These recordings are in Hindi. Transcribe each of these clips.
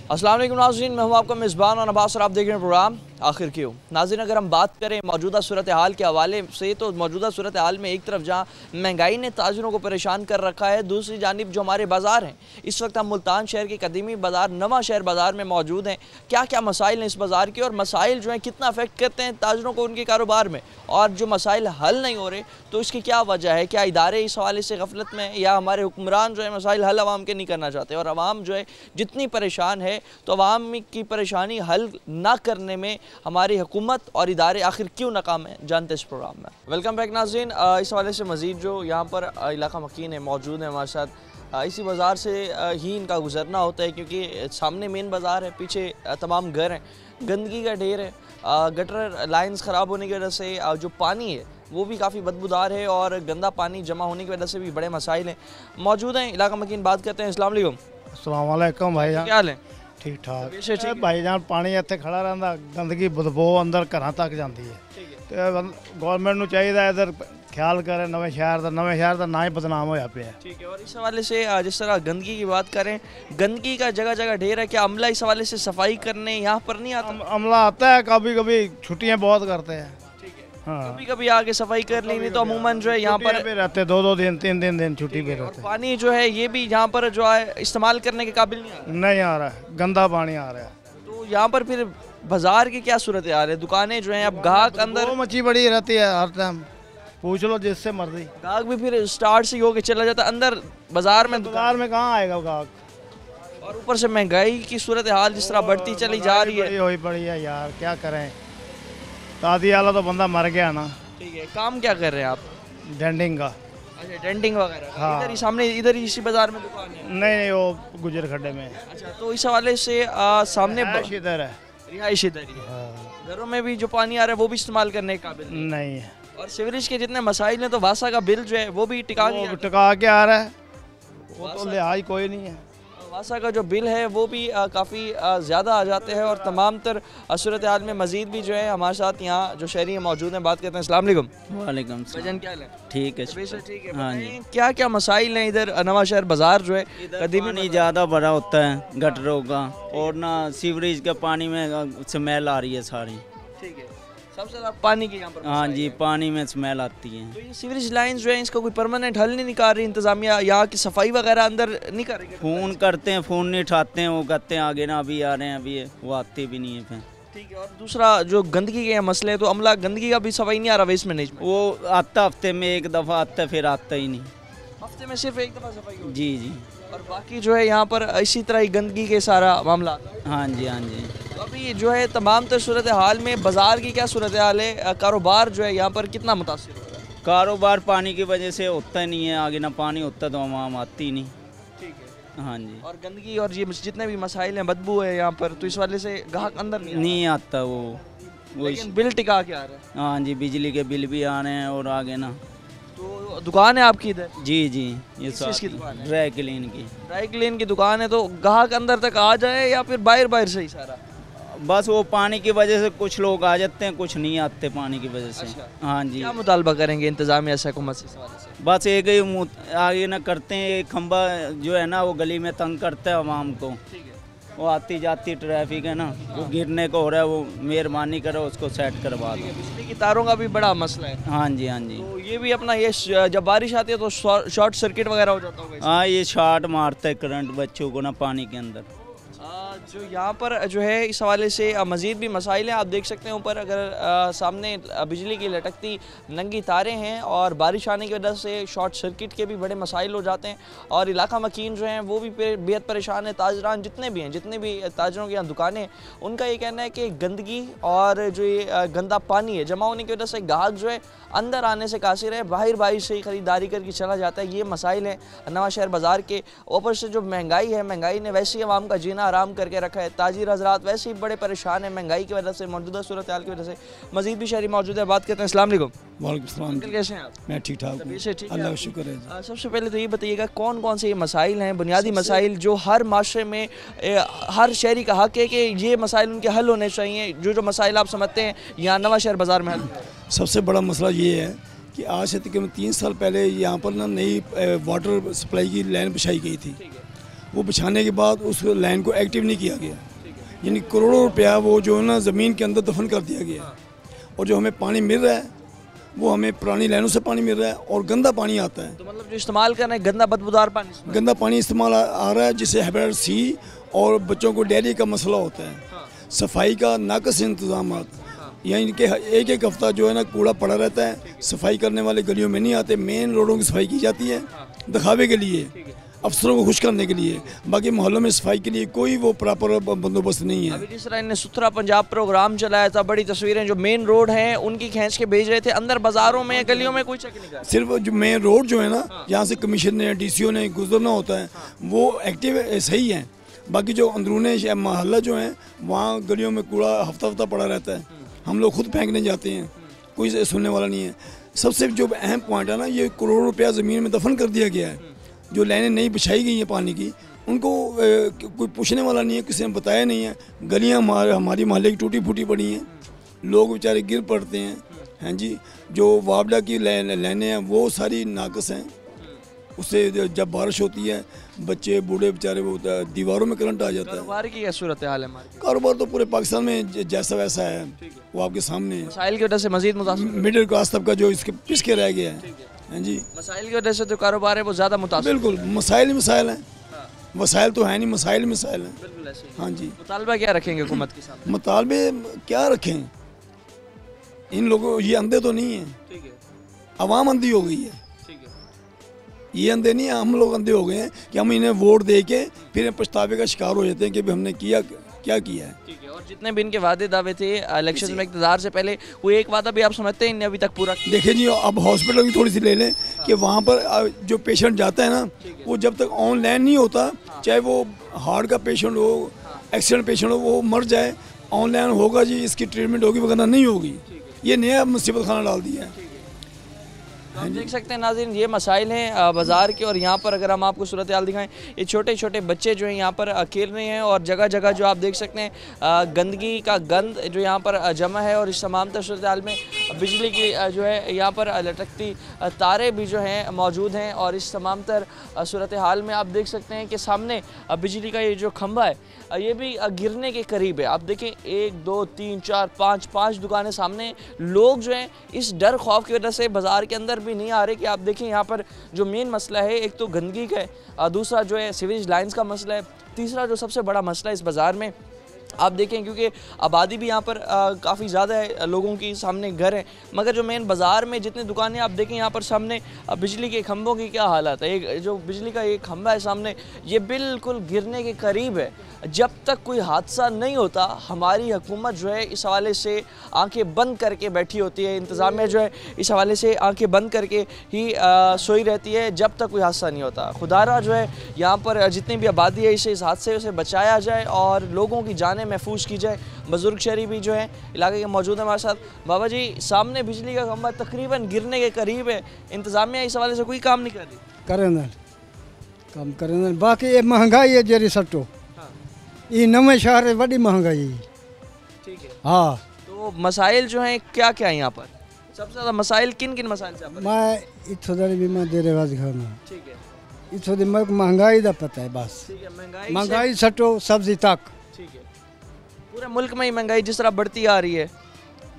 अस्सलाम वालेकुम नाज़रीन, मैं हूं आपका मेज़बान और अब्बास और आप देख रहे हैं प्रोग्राम आखिर क्यों। नाज़रीन, अगर हम बात करें मौजूदा सूरत हाल के हवाले से तो मौजूदा सूरत हाल में एक तरफ जहां महंगाई ने ताजिरों को परेशान कर रखा है, दूसरी जानिब जो हमारे बाज़ार हैं, इस वक्त हम मुल्तान शहर के कदीमी बाज़ार नवा शहर बाज़ार में मौजूद हैं। क्या क्या मसाइल हैं इस बाज़ार के और मसाइल जो हैं कितना अफेक्ट करते हैं ताजिरों को उनके कारोबार में, और जो मसाइल हल नहीं हो रहे तो इसकी क्या वजह है। क्या इदारे इस हवाले से गफलत में, या हमारे हुक्मरान जो है मसाइल हल आवाम के नहीं करना चाहते, और आवाम जो है जितनी परेशान है तो आवाम की परेशानी हल ना करने में हमारी हुकूमत और इदारे आखिर क्यों नाकाम हैं, जानते हैं इस प्रोग्राम में। वेलकम बैक नाज़रीन। इस हवाले से मज़ीद जो यहाँ पर इलाका मकीन है मौजूद है हमारे साथ, इसी बाज़ार से ही इनका गुजरना होता है क्योंकि सामने मेन बाज़ार है, पीछे तमाम घर हैं, गंदगी का ढेर है, गटर लाइंस ख़राब होने की वजह से जो पानी है वो भी काफ़ी बदबूदार है और गंदा पानी जमा होने की वजह से भी बड़े मसाइल हैं मौजूद हैं। इलाका मकीन बात करते हैं। अस्सलाम वालेकुम। अस्सलाम वालेकुम भाई जान, क्या हाल है? ठीक ठाक ठीक भाई जान। पानी ਇੱਥੇ ਖੜਾ ਰਹਿੰਦਾ, ਗੰਦਗੀ ਬਦਬੂ ਅੰਦਰ ਘਰਾਂ ਤੱਕ ਜਾਂਦੀ ਹੈ ਤੇ ਗਵਰਨਮੈਂਟ ਨੂੰ ਚਾਹੀਦਾ ਇਧਰ ख्याल करे। नवे शहर का ना ही बदनाम होया पे है। ठीक है। और इस हवाले से जिस तरह गंदगी की बात करें, गंदगी का जगह जगह ढेर है, क्या अमला इस हवाले से सफाई करने यहाँ पर नहीं आता? अमला आता है, कभी कभी छुट्टियाँ बहुत करते हैं। ठीक है। हाँ, कभी कभी आके सफाई कर लेनी तो अमूमन जो है यहाँ पर रहते 2-2 दिन 3 दिन छुट्टी पे रहते। पानी जो है ये भी यहाँ पर जो है इस्तेमाल करने के काबिल नहीं आ रहा है, गंदा पानी आ रहा है। तो यहाँ पर फिर बाजार की क्या सूरत आ रही है? दुकानें जो है अब गाहक अंदर मची बड़ी रहती है हर टाइम, पूछ लो जिससे मर्जी। गाहक भी फिर स्टार्ट से होके चला जाता अंदर बाजार में कहाँ आएगा गाहक। और ऊपर से महंगाई की सूरत हाल जिस तरह बढ़ती चली जा रही है, हुई पड़ी है यार, क्या करें। दादी वाला तो बंदा मर गया ना। ठीक है। काम क्या कर रहे हैं आप? डेंटिंग का। अच्छा, डेंटिंग वगैरह। हाँ। इधर ही सामने, इधर ही इसी बाजार में दुकान है? नहीं वो गुजर खड्डे में। अच्छा, तो इस हवाले से सामने इधर है, रिहाइश इधर ही है। हाँ। घरों में भी जो पानी आ रहा है वो भी इस्तेमाल करने के काबिल नहीं है। और सीवरेज के जितने मसाइल हैं तो वासा का बिल जो है वो भी टिका के आ रहा है, वो तो लिहाज कोई नहीं है। वासा का जो बिल है वो भी काफ़ी ज़्यादा आ जाते हैं। और तमाम तर सूरत हाल में मज़ीद भी जो है हमारे साथ यहाँ जो शहरी मौजूद हैं, बात करते हैं। अस्सलाम वालेकुम। वालेकुम सलाम। क्या है? ठीक है, ठीक है। हाँ जी। क्या क्या मसाइल हैं इधर नवा शहर बाज़ार जो है? पानी ज़्यादा बड़ा होता है गटरों का, और ना सीवरेज का पानी में स्मेल आ रही है सारी। ठीक है। सबसे ज़्यादा पानी की यहाँ पर हाँ जी, पानी में स्मेल आती है। तो ये सीवरेज लाइंस जो है इसका कोई परमानेंट हल नहीं निकाल रही इंतजामिया, यहाँ की सफाई वगैरह अंदर नहीं कर रही? फ़ोन करते हैं, फ़ोन नहीं उठाते हैं, वो कहते हैं आगे ना अभी आ रहे हैं, अभी वो आते भी नहीं है फिर। ठीक है। और दूसरा जो गंदगी के मसले हैं तो अमला गंदगी का भी सफाई नहीं आ रहा वेस्ट मैनेजमेंट? वो आता हफ्ते में एक दफ़ा आता है, फिर आता ही नहीं। हफ्ते में सिर्फ एक दफ़ा सफाई होती है? जी जी। और बाकी जो है यहाँ पर इसी तरह ही गंदगी के सारा मामला? हाँ जी, हाँ जी। तो अभी जो है तमाम तर सूरत हाल में बाज़ार की क्या सूरत हाल है? कारोबार जो है यहाँ पर कितना मुतासिर हो रहा है? कारोबार पानी की वजह से होता ही नहीं है, आगे ना पानी होता तो आवाम आती नहीं। ठीक है। हाँ जी। और गंदगी और ये जितने भी मसाइल हैं, बदबू है यहाँ पर, तो इस वजह से ग्राहक अंदर नहीं आता वो लेकिन बिल टिका के आ रहा है। हाँ जी, बिजली के बिल भी आ रहे हैं, और आगे ना। तो दुकान है आपकी इधर? जी जी, ये किसकी दुकान है? ड्राई क्लीन की। ड्राई क्लीन की दुकान है। तो ग्राहक अंदर तक आ जाए या फिर बाहर से ही सारा? बस वो पानी की वजह से कुछ लोग आ जाते हैं, कुछ नहीं आते पानी की वजह से। अच्छा। हाँ जी। क्या मुतालबा करेंगे इंतजामिया से, हुकूमत से इस हवाले से? बस एक ही आगे ना करते हैं, एक खंबा जो है ना वो गली में तंग करता है आवाम को। ठीक है। वो आती जाती ट्रैफिक है ना, वो गिरने को हो रहा है, वो मेहरबानी करो उसको सेट करवा दो। बिजली की तारों का भी बड़ा मसला है। हाँ जी, हाँ जी। तो ये भी अपना ये जब बारिश आती है तो शॉर्ट सर्किट वगैरह हो जाता होगा? हाँ, ये शॉर्ट मारता है करंट बच्चों को ना पानी के अंदर। जो यहाँ पर जो है इस हवाले से मज़ीद भी मसाइल हैं। आप देख सकते हैं ऊपर अगर सामने बिजली की लटकती नंगी तारें हैं, और बारिश आने की वजह से शॉर्ट सर्किट के भी बड़े मसाइल हो जाते हैं। और इलाका मकीन जो हैं वो भी बेहद परेशान है। ताजरान जितने भी हैं, जितने भी ताजरों की यहाँ दुकानें, उनका ये कहना है कि गंदगी और जो ये गंदा पानी है जमा होने की वजह से ग्राहक जो है अंदर आने से कासिर है, बाहर से ही ख़रीदारी करके चला जाता है। ये मसाइल हैं नवा शहर बाज़ार के। ऊपर से जो महंगाई है, महंगाई ने वैसे ही आवाम का जीना आराम करके रखा है। ताजिर हजरात वैसे ही बड़े परेशान हैं महंगाई की वजह से, मौजूदा सूरत हाल की वजह से। मज़ीद भी शहरी मौजूद है, बात करते हैं। अस्सलाम वालेकुम। वालेकुम सलाम। कैसे हैं आप? मैं ठीक ठाक हूँ, अल्लाह का शुक्र है। सबसे पहले तो ये बताइएगा कौन कौन से ये मसाइल हैं, बुनियादी मसाइल जो हर माशरे में हर शहरी का हक है कि ये मसाइल उनके हल होने चाहिए, जो मसाइल आप समझते हैं यहाँ नवा शहर बाज़ार में हल? सबसे बड़ा मसला ये है कि आज से तकरीबन 3 साल पहले यहाँ पर ना नई वाटर सप्लाई की लाइन बिछाई गई थी। वो बिछाने के बाद उस लाइन को एक्टिव नहीं किया गया, यानी करोड़ों रुपया वो जो है ना ज़मीन के अंदर दफन कर दिया गया। और जो हमें पानी मिल रहा है वो हमें पुरानी लाइनों से पानी मिल रहा है और गंदा पानी आता है। तो मतलब जो इस्तेमाल कर रहे हैं गंदा बदबूदार पानी, गंदा पानी इस्तेमाल आ रहा है, जिससे हेपेटाइटिस सी और बच्चों को डायरिया का मसला होता है। सफाई का नाकस इंतजाम, यानी कि एक एक हफ्ता जो है ना कूड़ा पड़ा रहता है, सफाई करने वाले गलियों में नहीं आते। मेन रोडों की सफाई की जाती है दिखावे के लिए, अफसरों को खुश करने के लिए, बाकी मोहल्लों में सफाई के लिए कोई वो प्रॉपर बंदोबस्त नहीं है। अभी जिस तरह इन्हें सुथरा पंजाब प्रोग्राम चलाया था, बड़ी तस्वीरें जो मेन रोड हैं उनकी खींच के भेज रहे थे, अंदर बाजारों में गलियों में कोई चेक नहीं कर। सिर्फ जो मेन रोड जो है ना, जहाँ से कमीशन ने DCO ने गुजरना होता है, वो एक्टिव सही है। बाकी जो अंदरूनी मोहल्ला जो है वहाँ गलियों में कूड़ा हफ्ता हफ्ता पड़ा रहता है, हम लोग खुद फेंकने जाते हैं, कोई सुनने वाला नहीं है। सबसे जो अहम पॉइंट है ना, ये करोड़ों रुपया ज़मीन में दफन कर दिया गया है। जो लाइनें नहीं बिछाई गई हैं पानी की, उनको कोई पूछने वाला नहीं है, किसी ने बताया नहीं है। गलियां हमारी मोहल्ले की टूटी फूटी पड़ी हैं, लोग बेचारे गिर पड़ते हैं। हैं जी, जो वापडा की लाइनें हैं वो सारी नाकस हैं, उससे जब बारिश होती है बच्चे बूढ़े बेचारे वो दीवारों में करंट आ जाता है। कारोबार की क्या सूरत हाल है हमारी? कारोबार तो पूरे पाकिस्तान में जैसा वैसा है, वो आपके सामने है। मसाइल की वजह से मजीद मुतासिर, मिडिल क्लास तबका जो इसके पिसके रह गया है। हाँ जी, मसाइल की वजह से जो कारोबार है वो ज़्यादा मुतासिर। बिल्कुल, मसाइल ही मसाइल हैं, वसाइल तो है नहीं, मसाइल ही मसाइल हैं। बिल्कुल ऐसे ही। हाँ जी, मुतालबा क्या रखेंगे हुकूमत के सामने? मुतालबे क्या रखें, इन लोगों, ये अंधे तो नहीं है, ठीक है, अवाम अंधी हो गई है। ठीक है, ये अंधे नहीं है, हम लोग अंधे हो गए हैं कि हम इन्हें वोट दे के फिर पछतावे का शिकार हो जाते हैं कि भी हमने क्या किया है। ठीक है। और जितने भी इनके वादे दावे थे इलेक्शन में इक़्तिदार से पहले, कोई एक वादा भी आप समझते हैं इन्हें अभी तक पूरा किया? देखिए जी, अब हॉस्पिटल की थोड़ी सी ले लें कि वहाँ पर जो पेशेंट जाता है ना, वो जब तक ऑनलाइन नहीं होता, चाहे वो हार्ट का पेशेंट हो, एक्सीडेंट पेशेंट हो, वो मर जाए, ऑनलाइन होगा जी इसकी ट्रीटमेंट होगी, वगैरह नहीं होगी। ये नया मुसीबत खाना डाल दिया है। हम देख सकते हैं नाज़रीन, ये मसाइल हैं बाज़ार के। और यहाँ पर अगर हम आपको सूरत हाल दिखाएं, ये छोटे छोटे बच्चे जो हैं यहाँ पर खेल रहे हैं और जगह जगह जो आप देख सकते हैं गंदगी का गंद जो यहाँ पर जमा है। और इस तमाम सूरत हाल में बिजली की जो है यहाँ पर लटकती तारे भी जो हैं मौजूद हैं। और इस तमाम तर सूरत हाल में आप देख सकते हैं कि सामने बिजली का ये जो खंभा है ये भी गिरने के करीब है। आप देखें 1 2 3 4 5 दुकानें सामने। लोग जो हैं इस डर खौफ की वजह से बाज़ार के अंदर भी नहीं आ रहे। कि आप देखें यहाँ पर जो मेन मसला है, एक तो गंदगी का है, दूसरा जो है सीवेज लाइंस का मसला है, तीसरा जो सबसे बड़ा मसला है इस बाज़ार में आप देखें, क्योंकि आबादी भी यहाँ पर काफ़ी ज़्यादा है, लोगों की सामने घर है, मगर जो मेन बाज़ार में जितनी दुकानें आप देखें यहाँ पर सामने बिजली के खंभों की क्या हालत है। एक जो बिजली का एक खंभा है सामने, ये बिल्कुल गिरने के करीब है। जब तक कोई हादसा नहीं होता हमारी हुकूमत जो है इस हवाले से आंखें बंद करके बैठी होती है, इंतज़ामिया जो है इस हवाले से आंखें बंद करके ही सोई रहती है जब तक कोई हादसा नहीं होता। खुदारा जो है यहाँ पर जितनी भी आबादी है इसे इस हादसे से बचाया जाए और लोगों की जानें महफूज की जाए। बुजुर्ग शहरी भी जो है इलाके के मौजूद है हमारे साथ। बाबा जी, सामने बिजली का खंभा तकरीबन गिरने के करीब है, इंतज़ामिया इस हवाले से कोई काम नहीं कर रही? काम करें बाकी ये महंगाई है जरी सटो, ये नवे शहर है, बड़ी महंगाई। ठीक है, हाँ, तो मसाइल जो हैं क्या क्या है यहाँ पर? सबसे ज़्यादा मसाइल किन किन मसाइल से? मैं इथों भी मैं दे रहा दिखाना, ठीक है, इथों मैं महंगाई का पता है बस। ठीक है, महंगाई सटो सब्जी तक। ठीक है, पूरे मुल्क में ही महंगाई जिस तरह बढ़ती आ रही है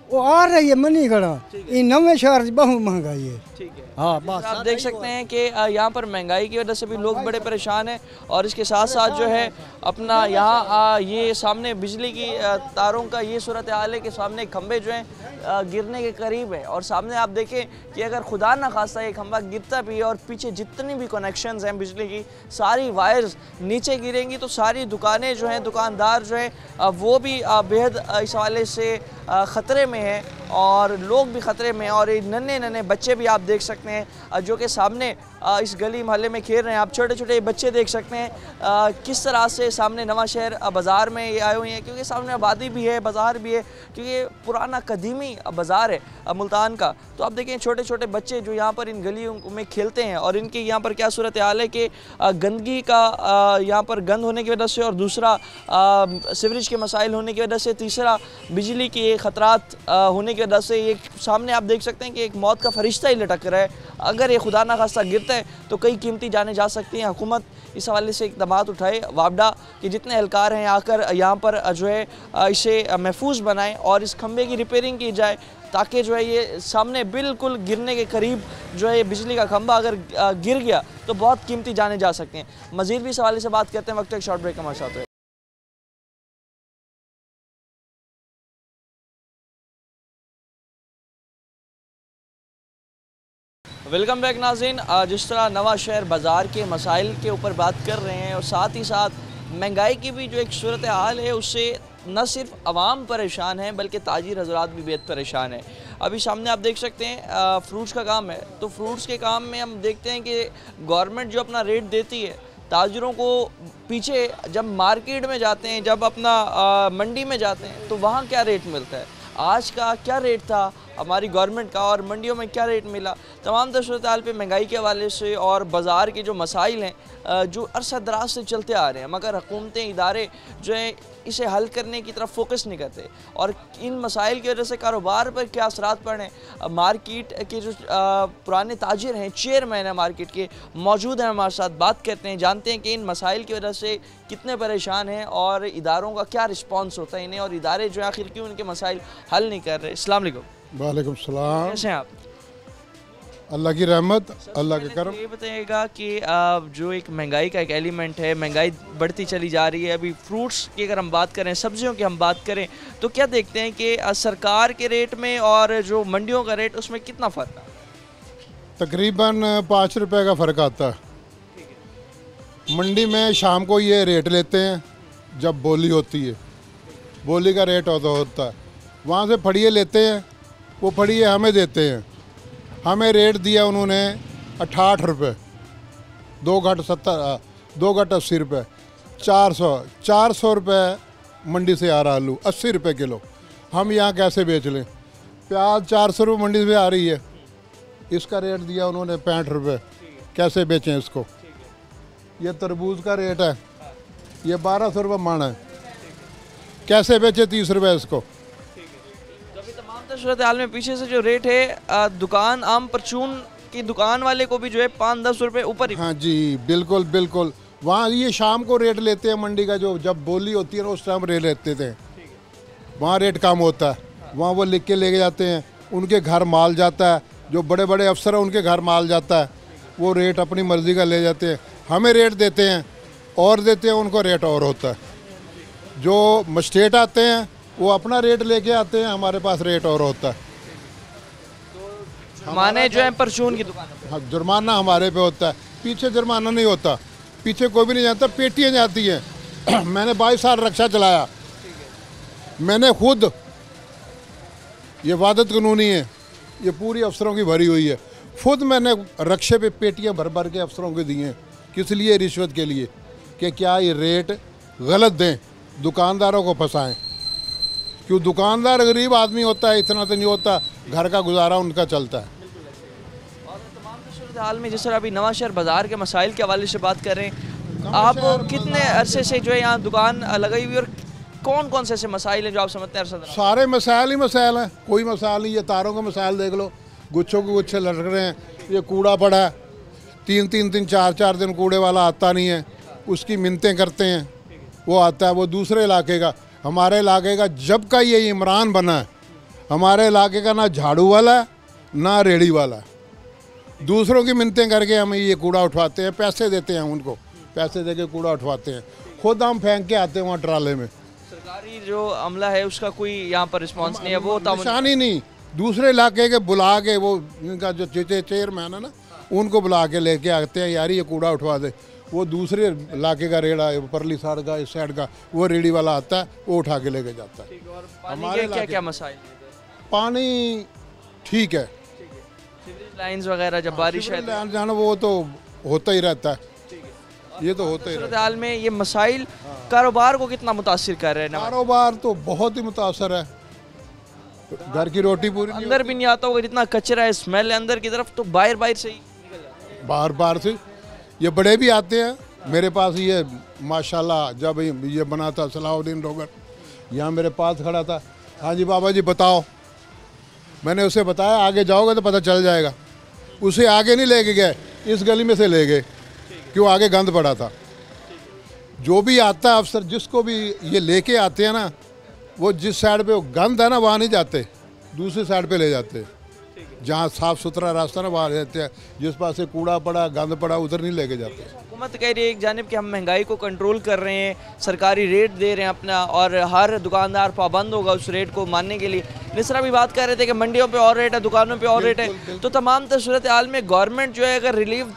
वो आ रही है मनी गड़ा, ये नवे शहर बहुत महंगाई है। ठीक है, हाँ बस। आप देख सकते हैं कि यहाँ पर महंगाई की वजह से भी लोग बड़े परेशान हैं। और इसके साथ साथ जो है अपना यहाँ ये सामने बिजली की तारों का ये सूरत हाल है कि सामने खंभे जो हैं गिरने के करीब है। और सामने आप देखें कि अगर खुदा ना खास्ता ये खंभा गिरता भी है और पीछे जितनी भी कनेक्शंस हैं बिजली की सारी वायर्स नीचे गिरेंगी तो सारी दुकानें जो हैं, दुकानदार जो हैं वो भी बेहद इस हवाले से ख़तरे में है और लोग भी ख़तरे में हैं। और ये नन्हे नन्हे बच्चे भी आप देख सकते हैं जो कि सामने इस गली मोहल्ले में खेल रहे हैं। आप छोटे छोटे बच्चे देख सकते हैं किस तरह से सामने नवा शहर बाज़ार में ये आए हुए हैं, क्योंकि सामने आबादी भी है, बाज़ार भी है, क्योंकि पुराना कदीमी बाज़ार है मुल्तान का। तो आप देखें छोटे छोटे बच्चे जो यहाँ पर इन गलियों में खेलते हैं और इनकी यहाँ पर क्या सूरत हाल है कि गंदगी का यहाँ पर गंद होने की वजह से, और दूसरा सीवरेज के मसाइल होने की वजह से, तीसरा बिजली के ख़तरात होने की वजह से, एक सामने आप देख सकते हैं कि एक मौत का फरिश्ता ही लटक रहा है। अगर ये खुदा ना खास्ता गिरता है तो कई कीमती जाने जा सकती हैं। हुकूमत इस हवाले से इकदाम उठाए, वापडा के जितने एहलकार हैं आकर यहाँ पर जो है इसे महफूज बनाएं और इस खंबे की रिपेयरिंग की जाए, ताकि जो है ये सामने बिल्कुल गिरने के करीब जो है बिजली का खंबा अगर गिर गया तो बहुत कीमती जाने जा सकते हैं। मज़ीद भी इस हवाले से बात करते हैं, वक्त एक शॉर्ट ब्रेक हमारे साथ है। वेलकम बैक नाज़रीन। जिस तरह नवा शहर बाज़ार के मसाइल के ऊपर बात कर रहे हैं और साथ ही साथ महंगाई की भी जो एक सूरत हाल है उससे न सिर्फ आवाम परेशान है बल्कि ताजिर हज़रात भी बेहद परेशान है। अभी सामने आप देख सकते हैं फ्रूट्स का काम है, तो फ्रूट्स के काम में हम देखते हैं कि गवर्नमेंट जो अपना रेट देती है ताजिरों को, पीछे जब मार्केट में जाते हैं, जब अपना मंडी में जाते हैं तो वहाँ क्या रेट मिलता है, आज का क्या रेट था हमारी गवर्नमेंट का और मंडियों में क्या रेट मिला। तमाम सूरत हाल पे महंगाई के हवाले से और बाज़ार के जो मसाइल हैं जो अरसा दराज से चलते आ रहे हैं, मगर हुकूमतें, इदारे जो है इसे हल करने की तरफ फोकस नहीं करते और इन मसाइल की वजह से कारोबार पर क्या असरात पड़े। मार्केट के जो पुराने ताजिर हैं, चेयरमैन हैं मार्केट के, मौजूद हैं हमारे साथ, बात करते हैं, जानते हैं कि इन मसाइल की वजह से कितने परेशान हैं और इदारों का क्या रिस्पॉन्स होता है इन्हें, और इदारे जो आखिर क्यों उनके मसाइल हल नहीं कर रहे। अस्सलाम वालेकुम। वालेकुम सलाम। कैसे हैं आप? अल्लाह की रहमत, अल्लाह के करम। ये बताइएगा कि जो एक महंगाई का एक एलिमेंट है, महंगाई बढ़ती चली जा रही है। अभी फ्रूट्स की अगर हम बात करें, सब्जियों की हम बात करें, तो क्या देखते हैं कि सरकार के रेट में और जो मंडियों का रेट उसमें कितना फ़र्क है? तकरीबन 5 रुपए का फ़र्क आता है। मंडी में शाम को ये रेट लेते हैं जब बोली होती है, बोली का रेट होता है, वहाँ से फड़िए लेते हैं, वो फड़िए हमें देते हैं। हमें रेट दिया उन्होंने 68 रुपये, 2 घट 70, 2 घट 80 रुपये, 400 रुपये मंडी से आ रहा आलू 80 रुपये किलो। हम यहाँ कैसे बेच लें? प्याज 400 रुपये मंडी से आ रही है, इसका रेट दिया उन्होंने 65 रुपये, कैसे बेचें इसको? ये तरबूज का रेट है, ये 1200 रुपये मन है, कैसे बेचे 30 रुपये इसको? सूरत हाल में पीछे से जो रेट है दुकान, आम परचून की दुकान वाले को भी जो है 5-10 रुपये ऊपर ही। हाँ जी, बिल्कुल बिल्कुल। वहाँ ये शाम को रेट लेते हैं मंडी का, जो जब बोली होती है ना उस टाइम रेट लेते थे, वहाँ रेट कम होता है। वहाँ वो लिख के लेके जाते हैं, उनके घर माल जाता है, जो बड़े बड़े अफसर हैं उनके घर माल जाता है, वो रेट अपनी मर्ज़ी का ले जाते हैं। हमें रेट देते हैं और देते हैं, उनको रेट और होता है। जो मजिस्ट्रेट आते हैं वो अपना रेट लेके आते हैं, हमारे पास रेट और होता है। माने जो है परचून की दुकान, हाँ, जुर्माना हमारे पे होता है, पीछे जुर्माना नहीं होता, पीछे कोई भी नहीं जाता, पेटियाँ जाती हैं। मैंने 22 साल रक्षा चलाया, मैंने खुद, ये वादत कानूनी है, ये पूरी अफसरों की भरी हुई है, खुद मैंने रक्षे पे पेटियाँ भर भर के अफसरों को दी हैं। किस लिए? रिश्वत के लिए, कि क्या ये रेट गलत दें, दुकानदारों को फंसाएं। क्यों? दुकानदार गरीब आदमी होता है, इतना तो नहीं होता, घर का गुजारा उनका चलता है। और तमाम सूरत हाल में जिस तरह अभी नवा शहर बाज़ार के मसाइल के हवाले से बात कर रहे हैं, आप कितने अरसे से जो है यहाँ दुकान लगाई हुई, और कौन कौन से ऐसे मसाइल हैं जो आप समझते हैं? सारे मसाइल ही मसाइल हैं, कोई मसाइल नहीं। ये तारों का मसाइल देख लो, गुच्छों के गुच्छे लटक रहे हैं, ये कूड़ा पड़ा है, 3-3 दिन 4-4 दिन कूड़े वाला आता नहीं है, उसकी मिन्नतें करते हैं, वो आता है, वो दूसरे इलाके का। हमारे इलाके का जब का ये इमरान बना है, हमारे इलाके का ना झाड़ू वाला है ना रेड़ी वाला है। दूसरों की मिन्नतें करके हम ये कूड़ा उठवाते हैं, पैसे देते हैं उनको, पैसे दे के कूड़ा उठवाते हैं, खुद हम फेंक के आते हैं वहाँ ट्राले में। सरकारी जो अमला है उसका कोई यहाँ पर रिस्पॉन्स नहीं है, वो निशानी नहीं। दूसरे इलाके के बुला के, वो इनका जो चेयरमैन है ना, उनको बुला के लेके आते हैं, यार ये कूड़ा उठवा दे। वो दूसरे इलाके का रेड़ा है, परली साइड का, इस साइड का, वो रेड़ी वाला आता है, वो उठा के लेके जाता है। हमारे क्या क्या मसाइल? पानी ठीक है, लाइंस वगैरह जब बारिश है जाना वो तो होता ही रहता है, ये तो होता ही रहता है। हाल में ये मसाइल कारोबार को कितना मुतासिर कर रहे हैं? कारोबार तो बहुत ही मुतासर है, घर की रोटी पूरी अंदर भी नहीं आता होगा, जितना कचरा है, स्मेल है अंदर की तरफ, तो बाहर से ही बाहर से ये बड़े भी आते हैं मेरे पास। ये माशाल्लाह जब ये बना था सलाहुद्दीन रोगर, यहाँ मेरे पास खड़ा था, हाँ जी बाबा जी बताओ, मैंने उसे बताया आगे जाओगे तो पता चल जाएगा। उसे आगे नहीं लेके गए, इस गली में से ले गए, क्यों आगे गंद पड़ा था। जो भी आता है अफसर, जिसको भी ये लेके आते हैं ना, वो जिस साइड पे वो गंद है ना वहाँ नहीं जाते, दूसरी साइड पे ले जाते हैं। जहाँ साफ़ सुथरा रास्ता ना वहाँ रहते हैं, जिस पास से कूड़ा पड़ा गंद पड़ा उधर नहीं लेके जाते। हुकूमत कह रही है एक जानिब कि हम महंगाई को कंट्रोल कर रहे हैं, सरकारी रेट दे रहे हैं अपना, और हर दुकानदार पाबंद होगा उस रेट को मानने के लिए। निसरा भी बात कर रहे थे कि मंडियों पे और रेट है, दुकानों पे और रेट है। तो तमाम सूरत हाल में गवर्नमेंट जो है अगर रिलीफ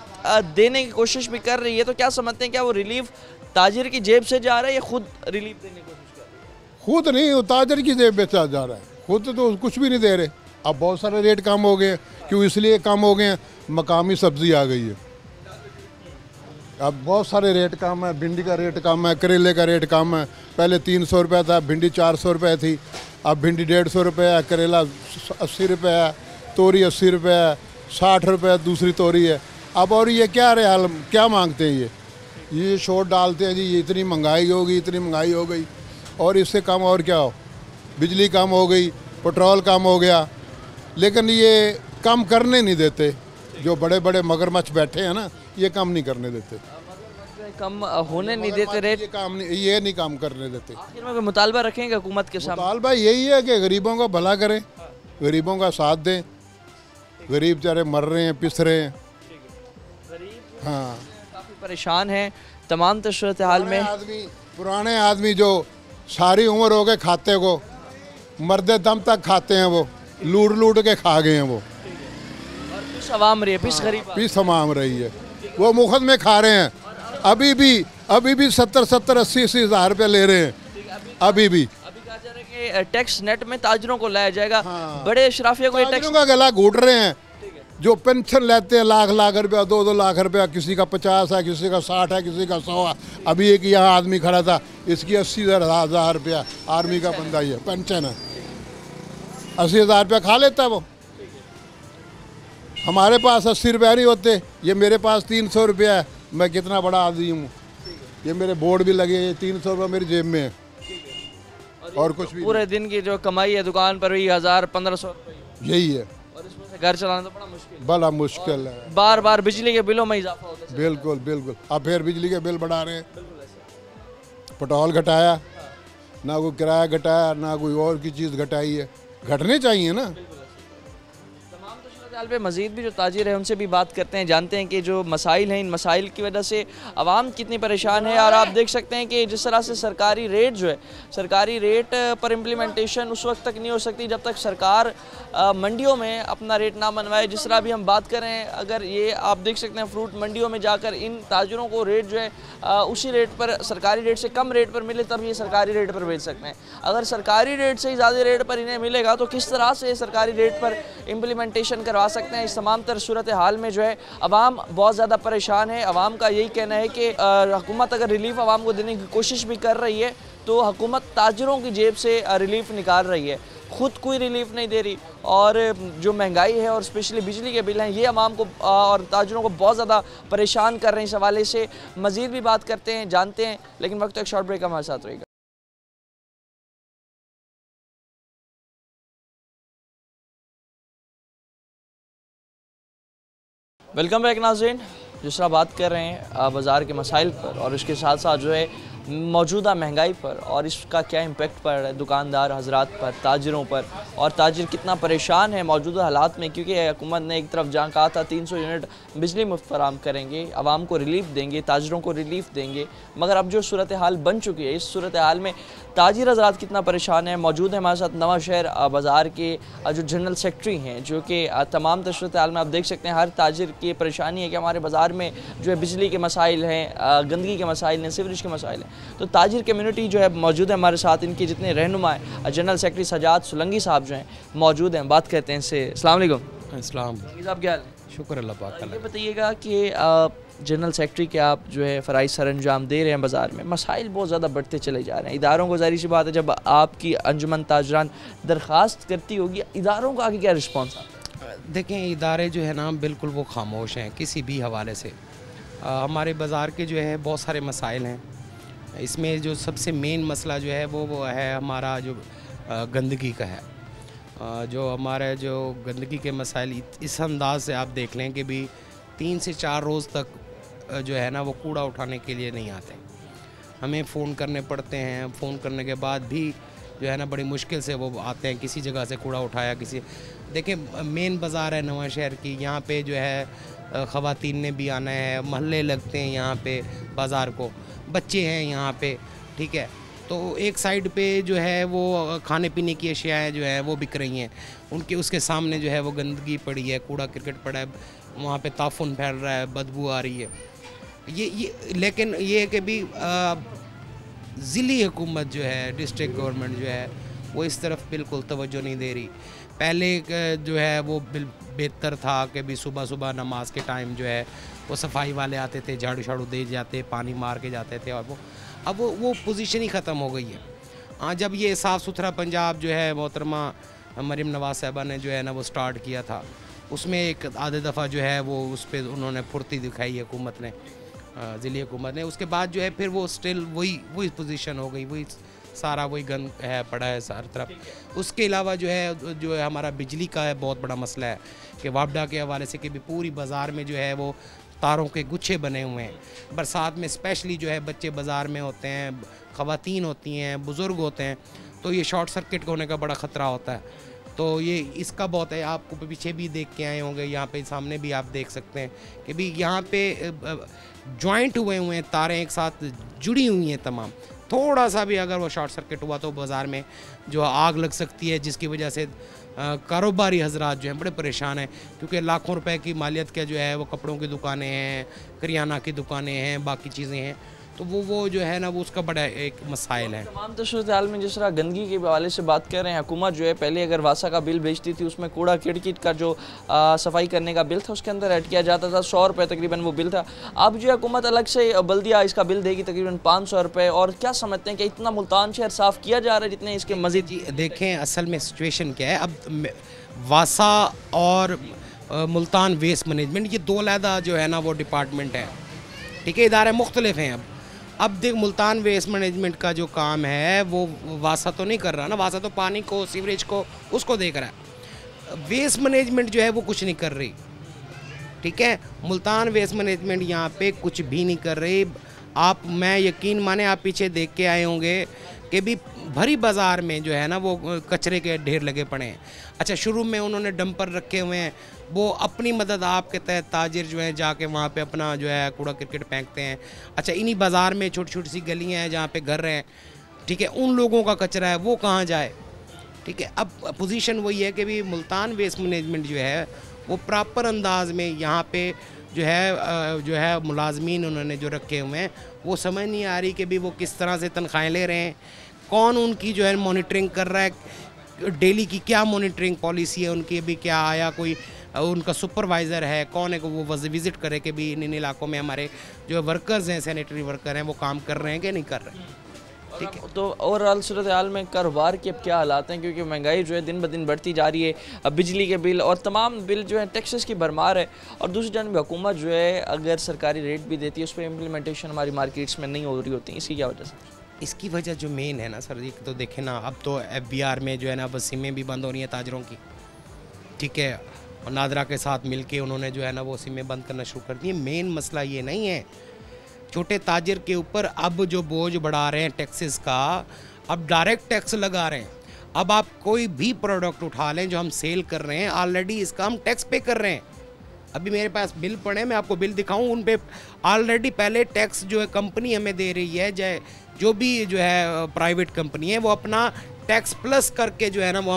देने की कोशिश भी कर रही है, तो क्या समझते हैं क्या वो रिलीफ ताजिर की जेब से जा रहा है या खुद रिलीफ देने की कोशिश कर रही है? खुद नहीं, ताजिर की जेब में जा रहा है, खुद तो कुछ भी नहीं दे रहे। अब बहुत सारे रेट कम हो गए, क्यों इसलिए कम हो गए हैं, मकामी सब्जी आ गई है। अब बहुत सारे रेट कम है, भिंडी का रेट कम है, करेले का रेट कम है। पहले 300 रुपये था, भिंडी 400 रुपये थी, अब भिंडी 150 रुपये है, करेला 80 रुपये है, तोरी 80 रुपये है, 60 रुपये दूसरी तोरी है। अब और ये क्या रहे हाल, क्या मांगते हैं ये शोर डालते हैं जी, ये इतनी महंगाई होगी, इतनी महंगाई हो गई, और इससे कम और क्या हो। बिजली कम हो गई, पेट्रोल कम हो गया, लेकिन ये कम करने नहीं देते। जो बड़े बड़े मगरमच्छ बैठे हैं ना, ये कम नहीं करने देते, कम होने नहीं देते रेट, ये नहीं काम करने देते। आखिर में कोई मुतालबा रखेंगे हुकूमत के सामने? मुतालबा यही है कि गरीबों का भला करें, गरीबों का साथ दें। गरीब बेचारे मर रहे हैं, पिस रहे हैं। हाँ, काफ़ी परेशान हैं तमाम सूरत हाल में। पुराने आदमी जो सारी उम्र हो गए खाते को, मरदे दम तक खाते हैं, वो लूट लूट के खा गए हैं वो। पिस अवाम रही है, पिस गरीब पिस तमाम रही है, वो मुफ्त में खा रहे हैं। अभी भी 70 80 हज़ार रुपये ले रहे हैं। अभी कहा जा रहा है कि टैक्स नेट में ताजरों को लाया जाएगा। बड़े अशराफिया को टैक्स का गला घूट रहे हैं। जो पेंशन लेते हैं लाख लाख रुपया, 2-2 लाख रुपया, किसी का 50 है, किसी का 60 है, किसी का 100 है। अभी एक यहाँ आदमी खड़ा था, इसकी 80,000 रुपया आर्मी का बंदा ही है, पेंशन है, 80,000 रुपया खा लेता है वो। हमारे पास 80 रुपया नहीं होते, ये मेरे पास 300 रुपया है। मैं कितना बड़ा आदमी हूँ, ये मेरे बोर्ड भी लगे, ये 300 रुपया मेरी जेब में है, और कुछ भी पूरे दिन की जो कमाई है दुकान पर वही 1000-1500 रुपये यही है, और इसमें से घर चलाना तो बड़ा मुश्किल है। बार बार बिजली के बिलों में इजाफा होता है। बिल्कुल। अब फिर बिजली के बिल बढ़ा रहे हैं, पेट्रोल घटाया, ना कोई किराया घटाया, ना कोई और की चीज़ घटाई है। घटने चाहिए ना। पे मज़ीद भी जो ताजिर है उनसे भी बात करते हैं, जानते हैं कि जो मसाइल हैं, इन मसाइल की वजह से आवाम कितनी परेशान है। और आप देख सकते हैं कि जिस तरह से सरकारी रेट जो है, सरकारी रेट पर इम्प्लीमेंटेशन उस वक्त तक नहीं हो सकती जब तक सरकार मंडियों में अपना रेट ना मनवाए। जिस तरह भी हम बात करें, अगर ये आप देख सकते हैं फ्रूट मंडियों में जाकर इन ताजिरों को रेट जो है उसी रेट पर, सरकारी रेट से कम रेट पर मिले तब ये सरकारी रेट पर बेच सकते हैं। अगर सरकारी रेट से ही ज़्यादा रेट पर इन्हें मिलेगा तो किस तरह से सरकारी रेट पर इम्प्लीमेंटेशन करवा सकते हैं। इस तमाम तर सूरत हाल में जो है अवाम बहुत ज़्यादा परेशान है। अवाम का यही कहना है कि हुकूमत अगर रिलीफ अवाम को देने की कोशिश भी कर रही है तो हुकूमत ताजिरों की जेब से रिलीफ निकाल रही है, खुद कोई रिलीफ नहीं दे रही। और जो महंगाई है और स्पेशली बिजली के बिल हैं, ये अवाम को और ताजिरों को बहुत ज़्यादा परेशान कर रहे हैं। इस हवाले से मज़ीद भी बात करते हैं, जानते हैं, लेकिन वक्त एक शॉर्ट ब्रेक हमारे साथ रहेगा। वेलकम बैक नाज़रीन। जिस तरह बात कर रहे हैं बाज़ार के मसाइल पर और इसके साथ साथ जो है मौजूदा महंगाई पर और इसका क्या इम्पेक्ट पड़ रहा है दुकानदार हजरात पर, ताजिरों पर, और ताजिर कितना परेशान है मौजूदा हालात में। क्योंकि हुकूमत ने एक तरफ जहाँ कहा था 300 यूनिट बिजली मुफ्त फराम करेंगे, आवाम को रिलीफ देंगे, ताजिरों को रिलीफ देंगे, मगर अब जो सूरत हाल बन चुकी है, इस सूरत हाल में ताजिर हजरात कितना परेशान है। मौजूद है हमारे साथ नवा शहर बाज़ार के जो जनरल सेक्रेटरी हैं, जो कि तमाम सूरत हाल में आप देख सकते हैं हर ताजिर की परेशानी है कि हमारे बाज़ार में जो है बिजली के मसाइल हैं, गंदगी के मसाइल हैं, सीवरेज के मसाइल हैं। तो ताजिर कम्युनिटी जो है मौजूद है हमारे साथ, इनके जितने रहनुमा हैं, जनरल सेक्रेटरी सजाद सुलंगी साहब जो हैं मौजूद हैं, बात करते हैं इनसे। अस्सलाम वालेकुम। अस्सलाम साहब क्या हाल है? शुक्र अल्लाह पाक का। ये बताइएगा कि जनरल सेक्रेटरी के आप जो है फ़राइज़ सर अंजाम दे रहे हैं बाज़ार में, मसाइल बहुत ज़्यादा बढ़ते चले जा रहे हैं। इदारों को ज़ाहिर सी बात है जब आपकी अंजुमन ताजरान दरख्वास्त करती होगी, इदारों का आगे क्या रिस्पॉन्स आता है? देखें, इदारे जो है ना बिल्कुल वो खामोश हैं किसी भी हवाले से। हमारे बाज़ार के जो है बहुत सारे मसाइल हैं। इसमें जो सबसे मेन मसला जो है वो है हमारा जो गंदगी का है। जो हमारे जो गंदगी के मसाइल इस अंदाज से आप देख लें कि भी 3 से 4 रोज़ तक जो है ना वो कूड़ा उठाने के लिए नहीं आते। हमें फ़ोन करने पड़ते हैं, फ़ोन करने के बाद भी जो है ना बड़ी मुश्किल से वो आते हैं। किसी जगह से कूड़ा उठाया, किसी देखिए मेन बाज़ार है नवां शहर की, यहाँ पे जो है ख़वातीन ने भी आना है, महल्ले लगते हैं यहाँ पे बाज़ार को, बच्चे हैं यहाँ पे, ठीक है। तो एक साइड पे जो है वो खाने पीने की अशियाएँ जो है वो बिक रही हैं, उनके उसके सामने जो है वो गंदगी पड़ी है, कूड़ा क्रिकेट पड़ा है, वहाँ पे ताफुन फैल रहा है, बदबू आ रही है। ये लेकिन ये है कि भी ज़िली हुकूमत जो है, डिस्ट्रिक्ट गवर्नमेंट जो है वो इस तरफ बिल्कुल तवज्जो नहीं दे रही। पहले जो है वो बेहतर था कि भी सुबह सुबह नमाज के टाइम जो है वो सफाई वाले आते थे, झाड़ू शाड़ू दे जाते, पानी मार के जाते थे, और वो अब वो पोजीशन ही ख़त्म हो गई है। हाँ, जब ये साफ़ सुथरा पंजाब जो है मोहतरमा मरीम नवाज़ साहबा ने जो है ना वो स्टार्ट किया था, उसमें एक आधे दफ़ा जो है वो उस पर उन्होंने फुर्ती दिखाई है हुकूमत ने, ज़िली हुकूमत ने। उसके बाद जो है फिर वो स्टिल वही पोजीशन हो गई, वही सारा वही गंद है पड़ा है सारी तरफ। उसके अलावा जो है हमारा बिजली का है बहुत बड़ा मसला है कि वापडा के हवाले से कि भी पूरी बाज़ार में जो है वो तारों के गुच्छे बने हुए हैं। बरसात में स्पेशली जो है बच्चे बाज़ार में होते हैं, ख़वातीन होती हैं, बुज़ुर्ग होते हैं, तो ये शॉर्ट सर्किट होने का बड़ा ख़तरा होता है। तो ये इसका बहुत है, आपको पीछे भी देख के आए होंगे, यहाँ पे सामने भी आप देख सकते हैं कि भी यहाँ पे जॉइंट हुए हैं, तारें एक साथ जुड़ी हुई हैं तमाम। थोड़ा सा भी अगर वो शॉर्ट सर्किट हुआ तो बाज़ार में जो आग लग सकती है, जिसकी वजह से कारोबारी हजरात जो हैं बड़े परेशान हैं, क्योंकि लाखों रुपए की मालियत के जो है वो कपड़ों की दुकानें हैं, करियाना की दुकानें हैं, बाकी चीज़ें हैं, तो वो जो है ना वो उसका बड़ा एक मसाइल है। तमाम तो सूरत हाल में जिस तरह गंदगी के हवाले से बात कर रहे हैं, हुकूमत जो है पहले अगर वासा का बिल भेजती थी उसमें कूड़ा किट का जो सफाई करने का बिल था उसके अंदर ऐड किया जाता था, 100 रुपये तकरीबन वो बिल था। अब जो है हुकूमत अलग से बल्दिया इसका बिल देगी तकरीबन 500 रुपये। और क्या समझते हैं कि इतना मुल्तान शहर साफ़ किया जा रहा है जितने इसके मज़ीद? देखें असल में सिचुएशन क्या है, अब वासा और मुल्तान वेस्ट मैनेजमेंट ये 2 अलहदा जो है ना वो डिपार्टमेंट है, ठीक है, इदारे मुख्तलिफ हैं। अब देख मुल्तान वेस्ट मैनेजमेंट का जो काम है वो वासा तो नहीं कर रहा ना, वासा तो पानी को, सीवरेज को, उसको देख रहा है। वेस्ट मैनेजमेंट जो है वो कुछ नहीं कर रही, ठीक है। मुल्तान वेस्ट मैनेजमेंट यहाँ पे कुछ भी नहीं कर रही। मैं यकीन माने, आप पीछे देख के आए होंगे कि भी भरी बाज़ार में जो है ना वो कचरे के ढेर लगे पड़े हैं। अच्छा, शुरू में उन्होंने डंपर रखे हुए हैं, वो अपनी मदद आपके तहत ताजिर जो है जाके वहाँ पे अपना जो है कूड़ा क्रिकेट फेंकते हैं। अच्छा, इन्हीं बाज़ार में छोटी छोटी सी गलियाँ हैं जहाँ पे घर हैं, ठीक है, उन लोगों का कचरा है वो कहाँ जाए, ठीक है। अब पोजीशन वही है कि भी मुल्तान वेस्ट मैनेजमेंट जो है वो प्रॉपर अंदाज में यहाँ पे जो है मुलाजमीन उन्होंने जो रखे हुए हैं, वो समझ नहीं आ रही कि भी वो किस तरह से तनख्वाहें ले रहे हैं, कौन उनकी जो है मॉनिटरिंग कर रहा है, डेली की क्या मॉनिटरिंग पॉलिसी है उनकी, भी क्या आया कोई उनका सुपरवाइज़र है, कौन है कि वो विज़िट करे कि भी इन इलाकों में हमारे जो वर्कर्स हैं, सैनिटरी वर्कर हैं, वो काम कर रहे हैं कि नहीं कर रहे हैं, ठीक है। तो ओवरऑल सूरत हाल में कारोबार के अब क्या हालात हैं, क्योंकि महंगाई जो है दिन ब दिन बढ़ती जा रही है, अब बिजली के बिल और तमाम बिल जो है टैक्सेस की भरमार है, और दूसरी जानब हुकूमत जो है अगर सरकारी रेट भी देती है उस पर इम्प्लीमेंटेशन हमारी मार्केट्स में नहीं हो रही होती, इसकी क्या वजह से? इसकी वजह जो मेन है ना सर जी, तो देखें ना, अब तो FBR में जो है ना बस सिमें भी बंद हो रही हैं ताजरों की, ठीक है, और नादरा के साथ मिलके उन्होंने जो है ना वो सिमें बंद करना शुरू कर दी है। मेन मसला ये नहीं है, छोटे ताजिर के ऊपर अब जो बोझ बढ़ा रहे हैं टैक्सेस का, अब डायरेक्ट टैक्स लगा रहे हैं। अब आप कोई भी प्रोडक्ट उठा लें जो हम सेल कर रहे हैं, ऑलरेडी इसका हम टैक्स पे कर रहे हैं। अभी मेरे पास बिल पड़े, मैं आपको बिल दिखाऊं, उन पे ऑलरेडी पहले टैक्स जो है कंपनी हमें दे रही है, जो भी जो है प्राइवेट कंपनी है वो अपना टैक्स प्लस करके जो है ना वो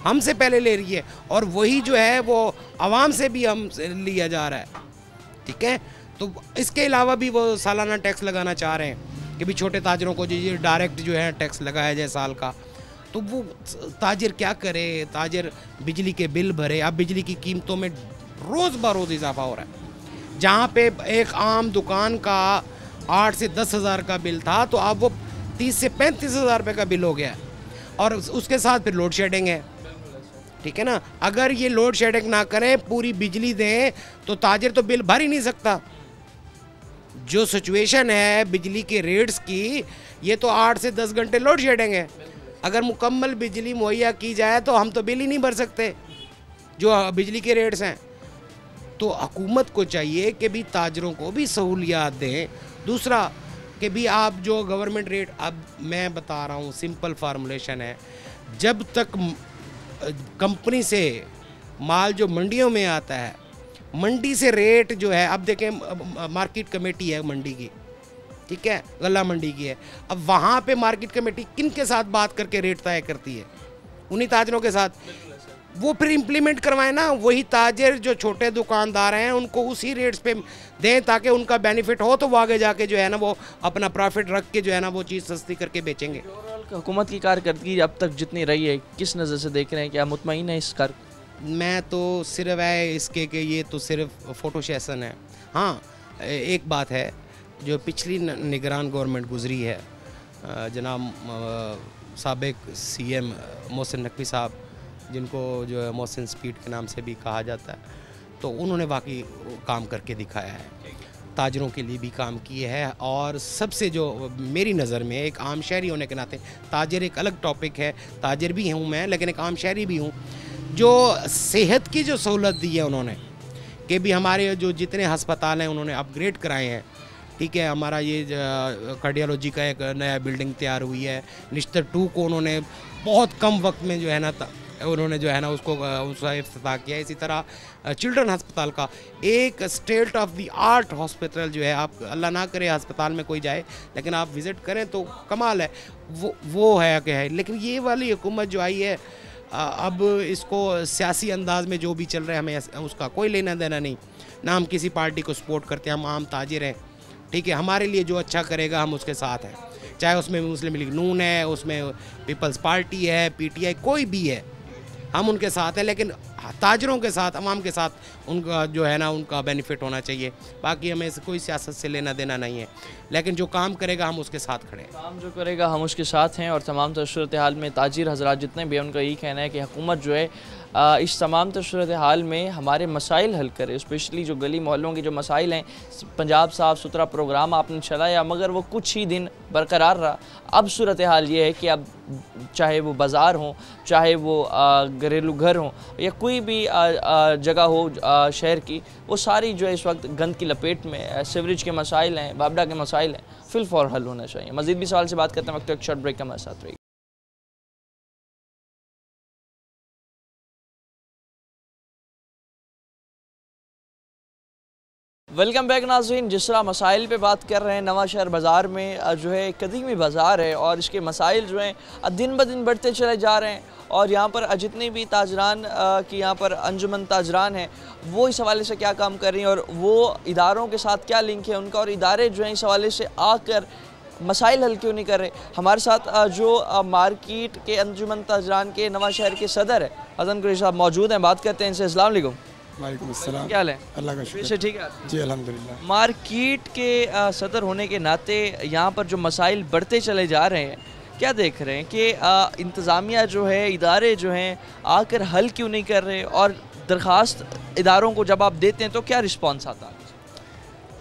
हमसे पहले ले रही है, और वही जो है वो आवाम से भी हम लिया जा रहा है, ठीक है। तो इसके अलावा भी वो सालाना टैक्स लगाना चाह रहे हैं कि भी छोटे ताजरों को जो डायरेक्ट जो है टैक्स लगाया जाए साल का। तो वो ताजिर क्या करे, ताजिर बिजली के बिल भरे। अब बिजली की कीमतों में रोज़ बरोज़ इजाफा हो रहा है। जहाँ पे एक आम दुकान का 8 से 10 हज़ार का बिल था, तो अब वो 30 से 35 हज़ार रुपये का बिल हो गया है, और उसके साथ फिर लोड शेडिंग है, ठीक है ना। अगर ये लोड शेडिंग ना करें, पूरी बिजली दें, तो ताजिर तो बिल भर ही नहीं सकता। जो सिचुएशन है बिजली के रेट्स की, ये तो 8 से 10 घंटे लोड शेडिंग है। अगर मुकम्मल बिजली मुहैया की जाए तो हम तो बिल ही नहीं भर सकते जो बिजली के रेट्स हैं। तो हुकूमत को चाहिए कि भी ताजरों को भी सहूलियात दें। दूसरा कि भी आप जो गवर्नमेंट रेट, अब मैं बता रहा हूँ, सिंपल फार्मूलेशन है, जब तक कंपनी से माल जो मंडियों में आता है, मंडी से रेट जो है, अब देखें मार्केट कमेटी है मंडी की, ठीक है, गला मंडी की है, अब वहाँ पे मार्केट कमेटी किन के साथ बात करके रेट तय करती है? उन्हीं ताजरों के साथ। वो फिर इम्प्लीमेंट करवाएं ना, वही ताजर जो छोटे दुकानदार हैं उनको उसी रेट्स पे दें ताकि उनका बेनिफिट हो, तो वो आगे जाके जो है ना वो अपना प्रॉफिट रख के जो है ना वो चीज़ सस्ती करके बेचेंगे। हुकूमत की कारकर्दगी अब तक जितनी रही है, किस नज़र से देख रहे हैं, क्या मुतमईन है इस कार? मैं तो सिर्फ है इसके कि ये तो सिर्फ फ़ोटो सेशन है। हाँ, एक बात है, जो पिछली निगरान गवर्नमेंट गुजरी है, जनाब साबिक सीएम मोहसिन नकवी साहब, जिनको जो है मोहसिन स्पीड के नाम से भी कहा जाता है, तो उन्होंने वाकई काम करके दिखाया है, ताजरों के लिए भी काम किए हैं। और सबसे जो मेरी नज़र में, एक आम शहरी होने के नाते, ताजर एक अलग टॉपिक है, ताजर भी हूँ मैं, लेकिन एक आम शहरी भी हूँ, जो सेहत की जो सहूलत दी है उन्होंने, कि भी हमारे जो जितने हस्पताल हैं उन्होंने अपग्रेड कराए हैं, ठीक है। हमारा ये कार्डियोलॉजी का एक नया बिल्डिंग तैयार हुई है, निश्तर 2 को उन्होंने बहुत कम वक्त में जो है ना उन्होंने जो है ना उसका इफ्तिताह किया। इसी तरह चिल्ड्रन अस्पताल का एक state of the art hospital जो है, आप अल्लाह ना करे अस्पताल में कोई जाए, लेकिन आप विज़िट करें तो कमाल है, वो है कि है। लेकिन ये वाली हुकूमत जो आई है, अब इसको सियासी अंदाज में जो भी चल रहा है, हमें उसका कोई लेना देना नहीं, ना हम किसी पार्टी को सपोर्ट करते हैं, हम आम ताजिर हैं, ठीक है। हमारे लिए जो अच्छा करेगा हम उसके साथ हैं, चाहे उसमें मुस्लिम लीग नून है, उसमें पीपल्स पार्टी है, पीटीआई, कोई भी है, हम उनके साथ हैं। लेकिन ताजरों के साथ, अवाम के साथ उनका जो है ना उनका बेनिफिट होना चाहिए। बाकी हमें कोई सियासत से लेना देना नहीं है, लेकिन जो काम करेगा हम उसके साथ खड़े हैं। काम जो करेगा हम उसके साथ हैं। और तमाम सूरत हाल में ताजिर हजरात जितने भी हैं, उनका यही कहना है कि हुकूमत जो है इस तमाम सूरत हाल में हमारे मसाइल हल करे, स्पेशली जो गली मोहल्लों के जो मसाइल हैं। पंजाब साफ़ सुथरा प्रोग्राम आपने चलाया, मगर वो कुछ ही दिन बरकरार रहा। अब सूरत हाल ये है कि अब चाहे वो बाज़ार हो, चाहे वो घरेलू घर हो, या कोई भी जगह हो शहर की, वो सारी जो है इस वक्त गंद की लपेट में। सीवरेज के मसाइल हैं, बाबडा के मसाइल हैं, फिल फॉर हल होना चाहिए। मज़ीद भी सवाल से बात करते हैं वक्त एक शॉर्ट ब्रेक का हमारे साथ रही। वेलकम बैक नाज़रीन। जिस तरह मसाइल पे बात कर रहे हैं, नवा शहर बाज़ार में जो है कदीमी बाज़ार है और इसके मसाइल जो हैं दिन ब दिन बढ़ते चले जा रहे हैं। और यहाँ पर जितने भी ताजरान की यहाँ पर अंजुमन ताजरान हैं, वो इस हवाले से क्या काम कर रही हैं और वो इदारों के साथ क्या लिंक है उनका, और इदारे जो हैं इस हवाले से आकर मसाइल हल क्यों नहीं कर रहे। हमारे साथ जो मार्केट के अंजुमन ताजरान के नवा शहर के सदर है हसन कुरैशी साहब मौजूद हैं, बात करते हैं इनसे। अस्सलाम वालेकुम। वालेकुम अस्सलाम। क्या हाल है? अल्लाह का शुक्र। ठीक है जी अल्हम्दुलिल्लाह। मार्केट के सदर होने के नाते यहाँ पर जो मसाइल बढ़ते चले जा रहे हैं, क्या देख रहे हैं कि इंतज़ामिया जो है, इदारे जो हैं, आकर हल क्यों नहीं कर रहे, और दरख्वास्त इदारों को जब आप देते हैं तो क्या रिस्पॉन्स आता है?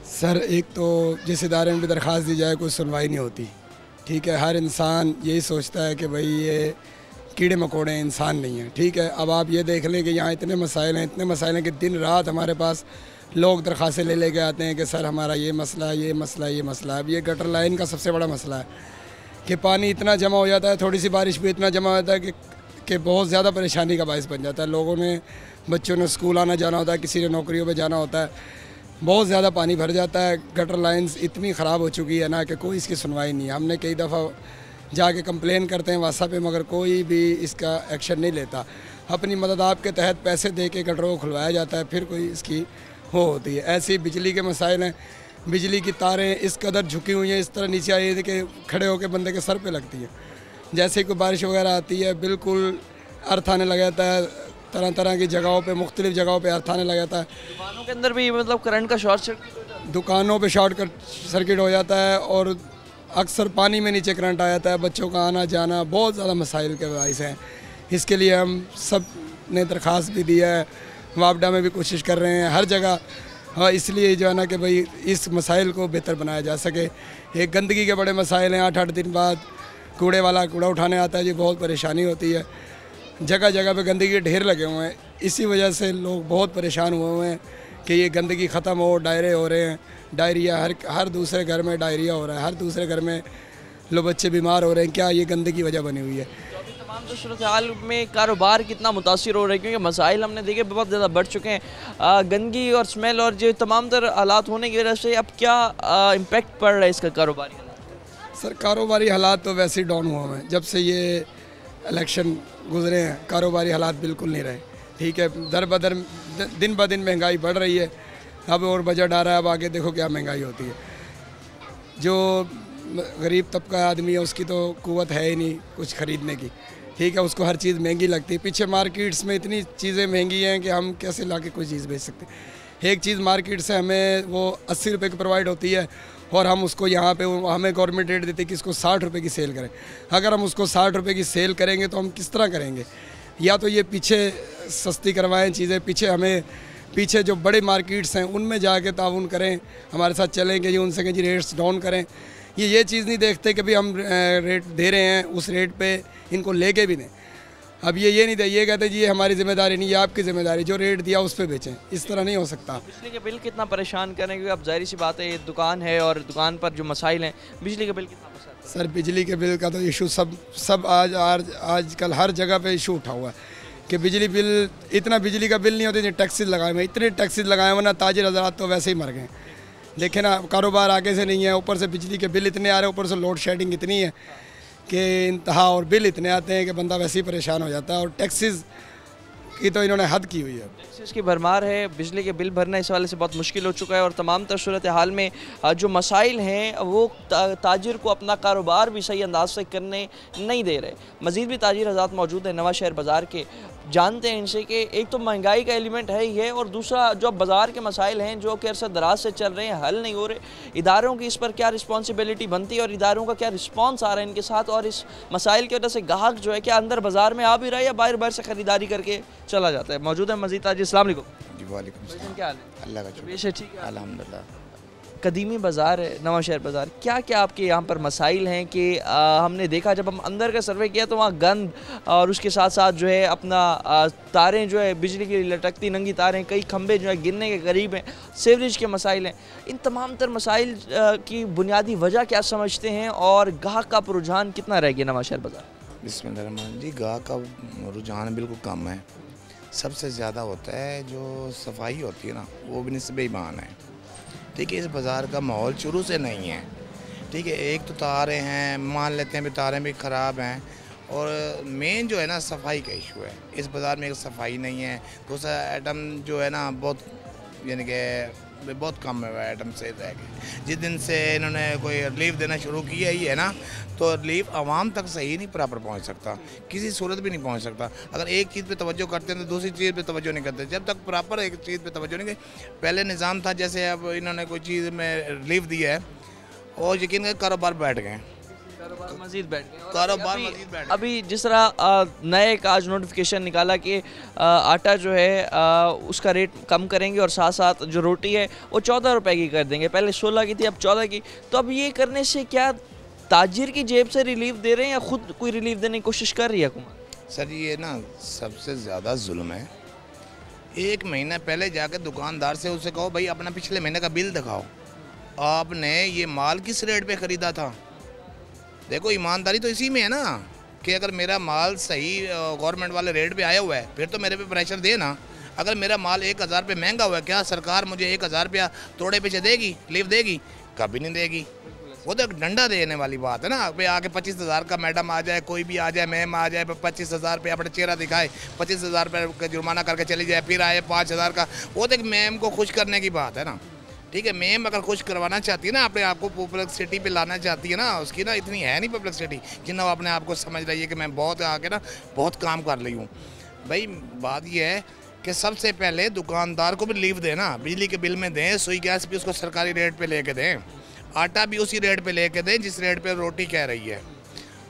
सर, एक तो जिस इदारे में भी दरख्वास्त दी जाए कोई सुनवाई नहीं होती, ठीक है। हर इंसान यही सोचता है कि भाई ये कीड़े मकोड़े इंसान नहीं हैं, ठीक है। अब आप ये देख लें कि यहाँ इतने मसाइल हैं कि दिन रात हमारे पास लोग दरख्वास्तें ले लेके आते हैं कि सर हमारा ये मसला है, ये मसला है, ये मसला है। अब ये गटर लाइन का सबसे बड़ा मसला है कि पानी इतना जमा हो जाता है, थोड़ी सी बारिश भी इतना जमा हो जाता है कि बहुत ज़्यादा परेशानी का बायस बन जाता है। लोगों ने, बच्चों ने स्कूल आना जाना होता है, किसी ने नौकरियों पर जाना होता है, बहुत ज़्यादा पानी भर जाता है। गटर लाइन्स इतनी ख़राब हो चुकी है ना कि कोई इसकी सुनवाई नहीं है। हमने कई दफ़ा जाके कंप्लेन करते हैं व्हाट्सएप पे, मगर कोई भी इसका एक्शन नहीं लेता। अपनी मदद आपके तहत पैसे दे के गटरों को खुलवाया जाता है, फिर कोई इसकी होती है। ऐसे ही बिजली के मसाइल हैं, बिजली की तारें इस कदर झुकी हुई हैं, इस तरह नीचे आई है कि खड़े होकर बंदे के सर पे लगती हैं। जैसे कोई बारिश वगैरह आती है, बिल्कुल अर्थ आने लग जाता है, तरह तरह की जगहों पे, मुख्तलिफ जगहों पे अर्थ आने लग जाता है। दुकानों के अंदर भी मतलब करंट का शॉर्ट सर्किट, दुकानों पे शॉर्ट सर्किट हो जाता है, और अक्सर पानी में नीचे करंट आ जाता है। बच्चों का आना जाना बहुत ज़्यादा मसाइल के बाइस हैं। इसके लिए हम सब ने दरख्वास्त भी दिया है, वापडा में भी कोशिश कर रहे हैं, हर जगह। हाँ, इसलिए जो है ना कि भाई इस मसाइल को बेहतर बनाया जा सके। एक गंदगी के बड़े मसाइल हैं, 8-8 दिन बाद कूड़े वाला कूड़ा उठाने आता है जी, बहुत परेशानी होती है। जगह जगह पे गंदगी के ढेर लगे हुए हैं, इसी वजह से लोग बहुत परेशान हुए हैं कि ये गंदगी ख़त्म हो, डायरे हो रहे हैं, डायरिया हर दूसरे घर में डायरिया हो रहा है, हर दूसरे घर में लोग बच्चे बीमार हो रहे हैं। क्या ये गंदगी वजह बनी हुई है? तमाम जो सूरत हाल में कारोबार कितना मुतासिर हो रहा है, क्योंकि मसाइल हमने देखे बहुत ज़्यादा बढ़ चुके हैं, गंदगी और स्मेल और जो तमाम तर हालात होने की वजह से अब क्या इम्पेक्ट पड़ रहा है इसका कारोबारी हालात? सर कारोबारी हालात तो वैसे ही डाउन हुआ है जब से ये इलेक्शन गुजरे हैं। कारोबारी हालात बिल्कुल नहीं रहे, ठीक है। दर बदर दिन ब दिन महंगाई बढ़ रही है। अब और बजट आ रहा है, अब आगे देखो क्या महंगाई होती है। जो गरीब तबका आदमी है उसकी तो कुव्वत है ही नहीं कुछ ख़रीदने की, ठीक है। उसको हर चीज़ महंगी लगती है। पीछे मार्केट्स में इतनी चीज़ें महंगी हैं कि हम कैसे लाके कोई चीज़ बेच सकते हैं। एक चीज़ मार्केट से हमें वो 80 रुपये की प्रोवाइड होती है और हम उसको यहाँ पे हमें गवर्नमेंट रेट देती है कि इसको 60 रुपये की सेल करें। अगर हम उसको 60 रुपये की सेल करेंगे तो हम किस तरह करेंगे? या तो ये पीछे सस्ती करवाएं चीज़ें, पीछे जो बड़े मार्केट्स हैं उनमें जाके ताउन करें, हमारे साथ चलेंगे जी, उनसे कहें जी रेट्स डाउन करें। ये चीज़ नहीं देखते कि भाई हम रेट दे रहे हैं उस रेट पे इनको लेके भी दें। अब ये नहीं दे, ये कहते जी ये हमारी ज़िम्मेदारी नहीं, ये आपकी ज़िम्मेदारी, जो रेट दिया उस पर बेचें। इस तरह नहीं हो सकता। बिजली के बिल कितना परेशान करें, क्योंकि अब जाहिर सी बात है ये दुकान है और दुकान पर जो मसाइल हैं, बिजली का बिल कितना परेशान? सर बिजली के बिल का तो इशू सब आजकल हर जगह पे इशू उठा हुआ है कि बिजली बिल, इतना बिजली का बिल नहीं होता, टैक्सेस लगाए हुए, इतने टैक्सेस लगाए हुए ना, ताजिर हज़रात तो वैसे ही मर गए। लेकिन कारोबार आगे से नहीं है, ऊपर से बिजली के बिल इतने आ रहे हैं, ऊपर से लोड शेडिंग इतनी है कि इंतहा, और बिल इतने आते हैं कि बंदा वैसे ही परेशान हो जाता है। और टैक्सेस की तो इन्होंने हद की हुई है। टैक्सेस की भरमार है, बिजली के बिल भरना इस वाले से बहुत मुश्किल हो चुका है और तमाम तर सूरत हाल में जो मसाइल हैं वो ताजिर को अपना कारोबार भी सही अंदाज से करने नहीं दे रहे। मज़ीद भी ताजिर हज़रात मौजूद हैं नवा शहर बाज़ार के, जानते हैं इनसे कि एक तो महंगाई का एलिमेंट है ही है और दूसरा जो बाज़ार के मसाइल हैं जो कि अरसा दराज से चल रहे हैं, हल नहीं हो रहे। इदारों की इस पर क्या रिस्पॉन्सिबिलिटी बनती है और इदारों का क्या रिस्पॉन्स आ रहा है इनके साथ, और इस मसाइल की वजह से ग्राहक जो है क्या अंदर बाज़ार में आ भी रहा है या बाहर से ख़रीदारी करके चला जाता है? मौजूद है मज़ीद ताजिर। अस्सलाम वालेकुम। जी वालेकुम सलाम। क्या हाल है? अल्लाह का शुक्र। पेश है, ठीक है अल्हम्दुलिल्लाह। कदीमी बाज़ार है नवा शहर बाज़ार, क्या क्या आपके यहाँ पर मसाइल हैं कि हमने देखा जब हम अंदर का सर्वे किया तो वहाँ गंद और उसके साथ साथ जो है अपना तारें जो है बिजली की लटकती नंगी तारें, कई खंभे जो है गिरने के करीब हैं, सीवरेज के मसाइल हैं। इन तमाम तर मसाइल की बुनियादी वजह क्या समझते हैं और गाहक का रुझान कितना रह गया नवा शहर बाज़ार? बिस्मिल्लाह जी, गाहक का रुझान बिल्कुल कम है। सबसे ज़्यादा होता है जो सफाई होती है ना, वो भी निस्बत ईमान है, ठीक है। इस बाज़ार का माहौल शुरू से नहीं है, ठीक है। एक तो तारें हैं, मान लेते हैं भी तारें भी ख़राब हैं, और मेन जो है ना सफाई का इशू है। इस बाज़ार में एक सफाई नहीं है। दूसरा आइटम जो है ना बहुत, यानी कि बहुत कम है आइटम से रह गए। जिस दिन से इन्होंने कोई रिलीफ देना शुरू किया ही है ना, तो रिलीफ आवाम तक सही नहीं प्रॉपर पहुंच सकता, किसी सूरत भी नहीं पहुंच सकता। अगर एक चीज़ पे तवज्जो करते हैं तो दूसरी चीज़ पे तवज्जो नहीं करते। जब तक प्रॉपर एक चीज़ पे तवज्जो नहीं की, पहले निज़ाम था, जैसे अब इन्होंने कोई चीज़ में रिलीफ दिया है और यकीन कर कारोबार बैठ गए, मज़ीद बैठ गए। कारोबार मज़ीद बैठ गए। अभी जिस तरह नए का आज नोटिफिकेशन निकाला कि आटा जो है उसका रेट कम करेंगे और साथ साथ जो रोटी है वो 14 रुपए की कर देंगे, पहले 16 की थी अब 14 की। तो अब ये करने से क्या ताजिर की जेब से रिलीफ दे रहे हैं या खुद कोई रिलीफ देने की कोशिश कर रही है हुकूमत? सर ये ना सबसे ज़्यादा जुल्म है। एक महीना पहले जाकर दुकानदार से उसे कहो भाई अपना पिछले महीने का बिल दिखाओ, आपने ये माल किस रेट पे ख़रीदा था। देखो ईमानदारी तो इसी में है ना कि अगर मेरा माल सही गवर्नमेंट वाले रेट पे आया हुआ है फिर तो मेरे पे प्रेशर दे ना। अगर मेरा माल 1000 रुपये महंगा हुआ है, क्या सरकार मुझे 1000 रुपया तोड़े पीछे देगी, लीव देगी? कभी नहीं देगी। वो तो डंडा देने वाली बात है ना। भाई आके 25,000 का मैडम आ जाए, कोई भी आ जाए, मैम आ जाए, 25,000 रुपये अपना चेहरा दिखाए, 25,000 रुपये का जुर्माना करके चली जाए, फिर आए 5,000 का। वो तो एक मैम को खुश करने की बात है ना, ठीक है। मैम अगर खुश करवाना चाहती है ना, अपने आप को पब्लिसिटी पे लाना चाहती है ना, उसकी ना इतनी है नहीं पब्लिसिटी जितना वो अपने आप को समझ रही है कि मैं बहुत आके ना बहुत काम कर रही हूँ। भाई बात यह है कि सबसे पहले दुकानदार को भी लीव देना, बिजली के बिल में दें, सुई गैस भी उसको सरकारी रेट पे लेके दें, आटा भी उसी रेट पे लेके दें जिस रेट पे रोटी कह रही है।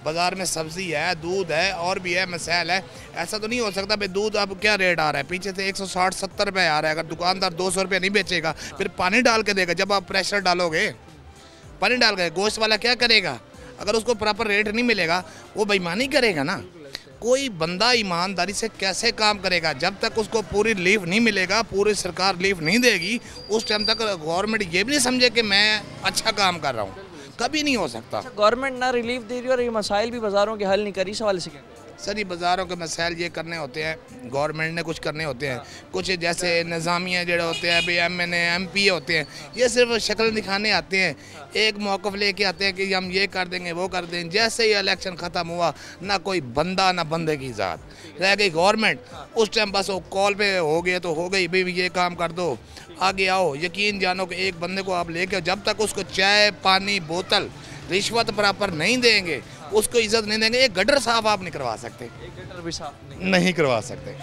बाज़ार में सब्ज़ी है, दूध है, और भी है, मसाइल है। ऐसा तो नहीं हो सकता भाई दूध अब क्या रेट आ रहा है, पीछे से 160-70 रुपये आ रहा है। अगर दुकानदार 200 रुपये नहीं बेचेगा फिर पानी डाल के देगा। जब आप प्रेशर डालोगे, पानी डाल के, गोश्त वाला क्या करेगा? अगर उसको प्रॉपर रेट नहीं मिलेगा वो बेईमानी करेगा ना। कोई बंदा ईमानदारी से कैसे काम करेगा? जब तक उसको पूरी रिलीफ नहीं मिलेगा, पूरी सरकार रिलीफ नहीं देगी, उस टाइम तक गवर्नमेंट ये भी नहीं समझे कि मैं अच्छा काम कर रहा हूँ, कभी नहीं हो सकता। गवर्नमेंट ना रिलीफ दे रही है और ये मसाइल भी बाज़ारों के हल नहीं करी, सवाल से क्या? सर ये बाज़ारों के मसाइल ये करने होते हैं, गवर्नमेंट ने कुछ करने होते हैं, कुछ जैसे निज़ामिया जड़े होते हैं, MNA MP होते हैं, ये सिर्फ शक्ल दिखाने आते हैं, एक मौक़िफ़ लेके आते हैं कि हम ये कर देंगे वो कर देंगे। जैसे ही इलेक्शन ख़त्म हुआ, ना कोई बंदा ना बंदे की ज़ात, रह गई गवर्नमेंट। उस टाइम बस वो कॉल पे हो गए तो हो गई, भाई ये काम कर दो, आगे आओ। यकीन जानो कि एक बंदे को आप लेके जब तक उसको चाय पानी बोतल रिश्वत बराबर नहीं देंगे, उसको इज्जत नहीं देंगे, एक गटर साफ आप नहीं करवा सकते, एक गटर भी साफ नहीं करवा सकते।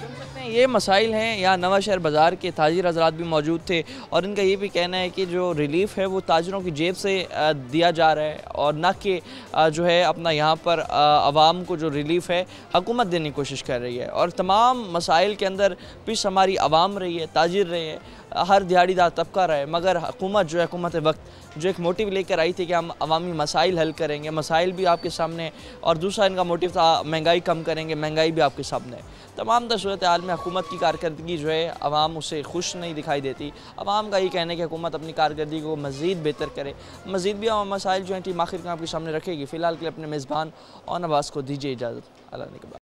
ये मसाइल हैं। यहाँ नवा शहर बाज़ार के ताजिर हज़रात भी मौजूद थे और इनका ये भी कहना है कि जो रिलीफ़ है वो ताजिरों की जेब से दिया जा रहा है और ना कि जो है अपना यहाँ पर आवाम को जो रिलीफ़ है हुकूमत देने की कोशिश कर रही है। और तमाम मसाइल के अंदर पिछ हमारी आवाम रही है, ताजिर रहे हैं, हर दिहाड़ीदार तबका रहा है, मगर हुकूमत जो है हुकूमत वक्त जो एक मोटिव लेकर आई थी कि हम अवामी मसाइल हल करेंगे, मसाइल भी आपके सामने, और दूसरा इनका मोटिव था महंगाई कम करेंगे, महंगाई भी आपके सामने। तमाम सूरत हाल में हुकूमत की कारकर्दगी जो है अवाम उससे खुश नहीं दिखाई देती। अवाम का ये कहना है कि हुकूमत अपनी कारकर्दगी को मज़ीद बेहतर करे, मज़ीद भी मसाइल जो हैं टीम आखिर में आपके सामने रखेगी। फ़िलहाल के लिए अपने मेज़बान और नवाज़ को दीजिए इजाज़त। अल्लाह ने के बाद।